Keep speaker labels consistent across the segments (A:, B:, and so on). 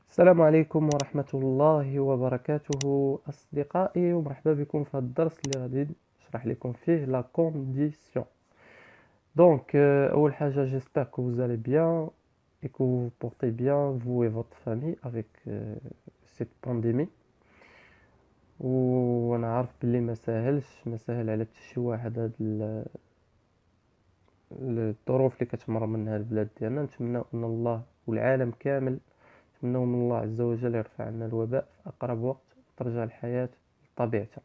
A: السلام عليكم ورحمة الله وبركاته أصدقائي، ومرحبا بكم في هذا الدرس اللي غادي نشرح لكم فيه لا كونديسيون. Donc, أول حاجة j'espère que vous allez bien et que vous vous portez bien, vous et votre famille, avec cette pandémie. وأنا عارف بلي ما ساهل على حتى شي واحد هاد الظروف اللي كتمر منها البلاد ديالنا. نتمنى أن الله والعالم كامل، نتمنى من الله عز وجل يرفع عنا الوباء في أقرب وقت وترجع الحياة لطبيعتها.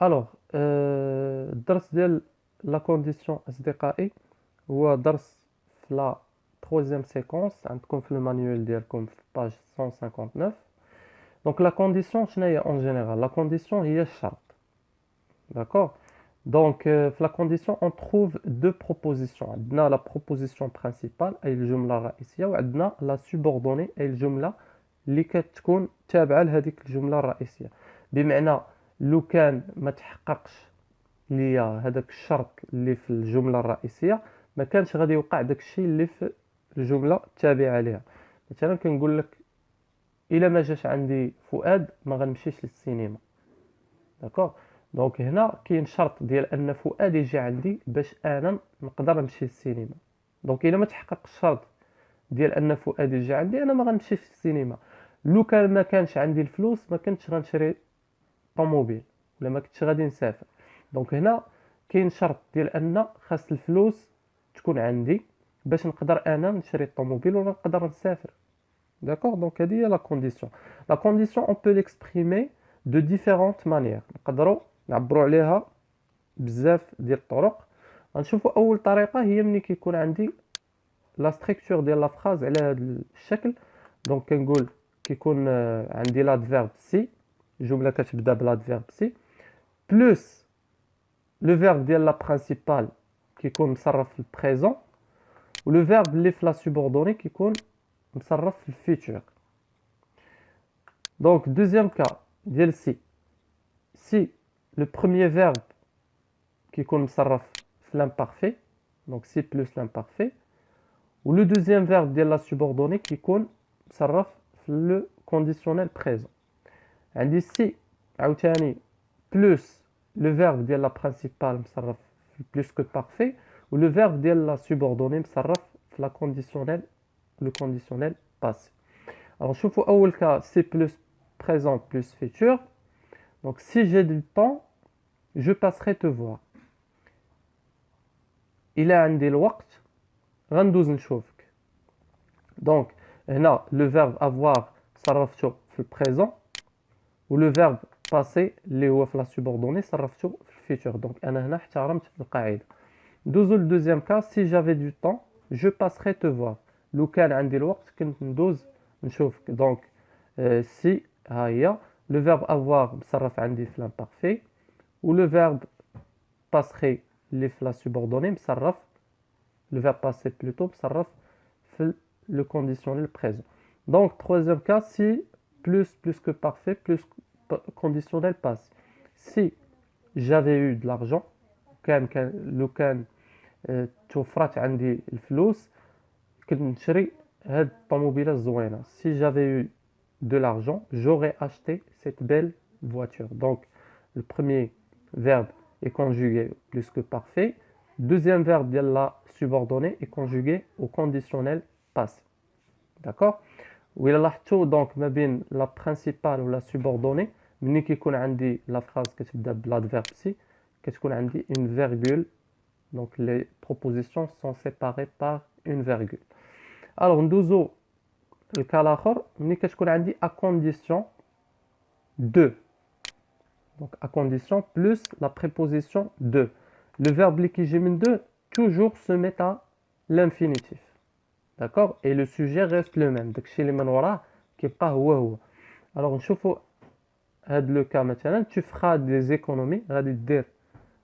A: الوغ الدرس ديال لا كونديسيون أصدقائي هو درس في لا ترويزيام سيكونس، عندكم في المانيوال ديالكم في باج 159. دونك لا كونديسيون شنو هي اون جينيرال؟ لا كونديسيون هي الشرط، داكوغ. دونك في لا كونديسيون اون تروف دو بروبوزيسيون، عندنا لا بروبوزيسيون برينسيبال اي الجمله الرئيسيه، وعندنا لا سوبوردوني اي الجمله اللي كتكون تابعه لهذيك الجمله الرئيسيه. بمعنى لو كان ما تحققش ليا هذاك الشرط اللي في الجمله الرئيسيه، ما كانش غادي يوقع داك الشيء اللي في الجمله التابعه ليها. مثلا كنقول لك الا ما جاش عندي فؤاد ما غنمشيش للسينما، داكوغ. دونك هنا كاين شرط ديال ان فؤاد يجي عندي باش انا نقدر نمشي للسينما. دونك الا ما تحقق الشرط ديال ان فؤاد يجي عندي، انا ما غنمشيش للسينما. لو كان ما كانش عندي الفلوس ما كنتش غنشري طوموبيل، ولا ما كنتش غادي نسافر. دونك هنا كاين شرط ديال ان خاص الفلوس تكون عندي باش نقدر انا نشري الطوموبيل ولا نقدر نسافر، داكوغ. دونك هذه هي لا كونديسيون. لا كونديسيون اون بو ليكسبريمي دو ديفيرونت مانيير، نقدروا نعبروا عليها بزاف ديال الطرق. غنشوفوا اول طريقه هي ملي كيكون عندي لا ستركتور ديال لا فراز على هذا الشكل. دونك كنقول كيكون عندي لادفيرب سي، جمله كتبدا بلادفيرب سي بلس لو فيرب ديال لا برينسيبال كيكون مصرف في البريزون، ولو فيرب اللي في لا سوبوردوني كيكون مصرف في الفيتور. دونك دوزيام كا ديال سي لو بروميير فيرب كيكون مصرف في لامبارفي، دونك سي بلس لامبارفي، و لو دوزيام فيرب ديال لا سوبوردوني كيكون مصرف في لو كونديسيونيل بريزون. عندي سي عاوتاني بلس لو فيرب ديال لا برينسيبال مصرف في بلس كو بارفي، و لو فيرب ديال لا سوبوردوني مصرف في لا كونديسيونيل، لو كونديسيونيل باسي. Alors, نشوفوا أول cas C plus présent plus futur. Donc, si j'ai du temps, je passerai te voir. إلا عندي الوقت غندوز نشوفك. Donc, هنا le verbe avoir صرفته في البريزون، و le verbe passer اللي هو في la subordonnée صرفته في الفيتور. Donc, أنا هنا احترمت القاعدة. ندوزو للدوزيام cas. Si j'avais du temps, je passerai te voir. لو كان عندي الوقت كنت ندوز نشوفك. دونك سي ها هي لو فيرب افوار مصرف عندي في لامبارفي، و لو فيرب باسخي اللي في لا سوبوردوني مصرف، لو فيرب باسي بلوتو مصرف في لو كونديسيونيل بريزون. دونك ترويزيام كا سي بلس كو بارفي بلس كونديسيونيل باسي. سي جافي يو دو لارجون، لو كان توفرت عندي الفلوس كنت نشري هاد الطوموبيله الزوينه. سي جافي يو de l'argent, j'aurais acheté cette belle voiture. Donc, le premier verbe est conjugué plus que parfait. Deuxième verbe de la subordonnée est conjugué au conditionnel passé. D'accord? وإلا لاحظتوا donc ما بين la principale ou la subordonnée ملي كيكون عندي la phrase كتبدا بالadverbe si كتكون عندي une virgule. Donc, les propositions sont séparées par une virgule. Alors, ندوزو الكا الاخر ملي كتكون عندي ا كونديسيون دو. دونك ا كونديسيون بلس لا بريبوزيسيون دو. لو فيرب اللي كيجي من دو توجور سو ميت ا لانفينيتيف، داكوغ. اي لو سوجي ريست لو ميم، داكشي اللي من وراه كيبقى هو. الوغ نشوفوا هاد لو كا مثلا tu feras des économies،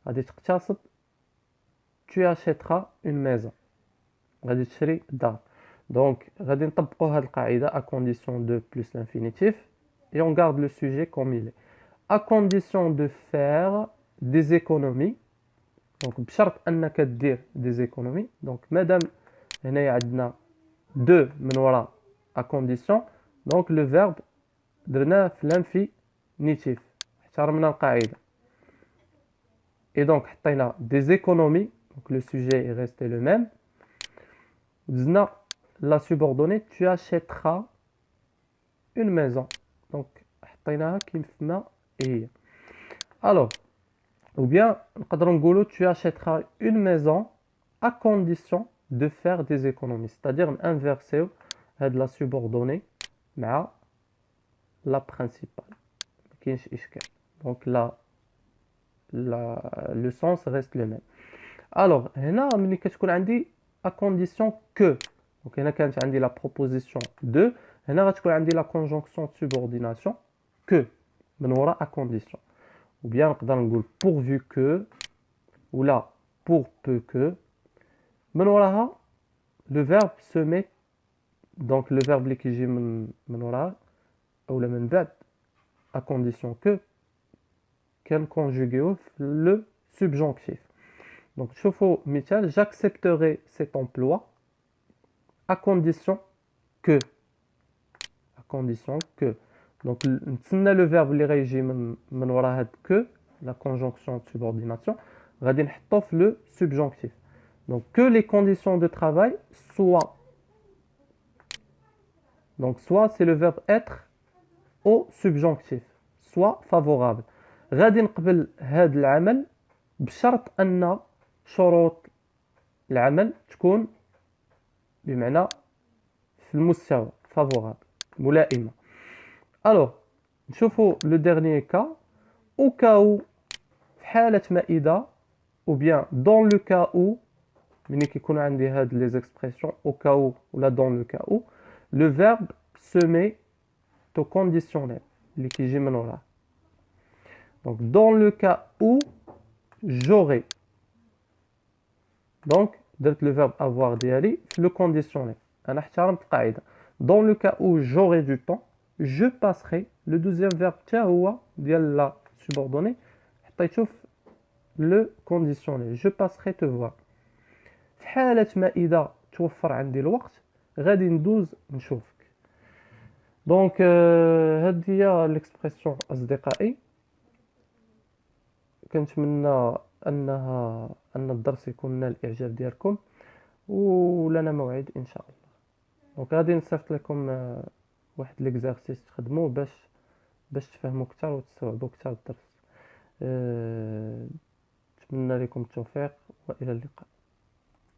A: غادي تقتصد. tu achèteras une maison، غادي تشري دار. Donc, غادي نطبقوا هذه القاعدة à condition de plus l'infinitif et on garde le sujet comme il est. À condition de faire des économies, دونك بشرط انك دير دي زيكونومي. دونك مادام هنايا عندنا دو من وراء ا كونديسيون، دونك لو فيرب درناه في لانفينيتيف، احترمنا القاعده. اي دونك حطينا دي زيكونومي، دونك لو سوجي est resté le même. دزنا لا سوبوردوني tu achèteras une maison، دونك حطيناها كيما هي. الوغ ou bien نقدروا نقولوا tu achèteras une maison à condition de faire des économies، c'est-à-dire نانفيرسيو هاد لا سوبوردوني مع لا برينسيبال، ما كاينش اشكال. دونك لو سونس ريست لو ميم. الوغ هنا ملي كتكون عندي à condition que، دونك هنا كانت عندي لا بروبوزيسيون دو، هنا غتكون عندي لا كونجونكسيون de subordination que من وراء à condition. ou bien نقدر نقول pourvu que ولا pour peu que. من وراها le verbe se met، donc le verbe اللي كيجي من وراها اولا من بعد à condition que كنكونجوغيوه في le subjonctif. donc شوفوا مثال j'accepterai cet emploi à condition que، à condition que. donc نتسنى le verbe اللي غيجي من وراء هاد que la conjonction de subordination غادي نحطو في le subjonctif. donc que les conditions de travail soient، donc soit c'est le verbe être au subjonctif، soit favorable. غادي نقبل هاد العمل بشرط ان شروط العمل تكون بمعنى في المستوى favorable، ملائمة. الوغ نشوفوا لو ديرنيي كا، au cas où في حالة ما إذا، ou bien dans le cas où ملي كيكون عندي هاد لي زيكسبرسيون au cas où ولا dans le cas où le verbe se met au conditionnel اللي كيجي من وراه. donc dans le cas où j'aurai، donc درت le verbe avoir ديالي في le conditionnel، انا احترمت القاعده. dans le cas où j'aurai du temps je passerai، le deuxième verbe حتى هو ديال لا subordonnée حطيتو في le conditionnel je passerai te voir. في حالة ما إذا توفر عندي الوقت غادي ندوز نشوفك. دونك هاد هي ليكسبرسيون أصدقائي. كنتمنى أن الدرس يكون نال الإعجاب ديالكم، ولنا موعد إن شاء الله. دونك غادي نصيفط لكم واحد ليكزارسيس تخدموه باش تفهموا أكثر وتستوعبوا أكثر الدرس. نتمنى لكم التوفيق وإلى اللقاء.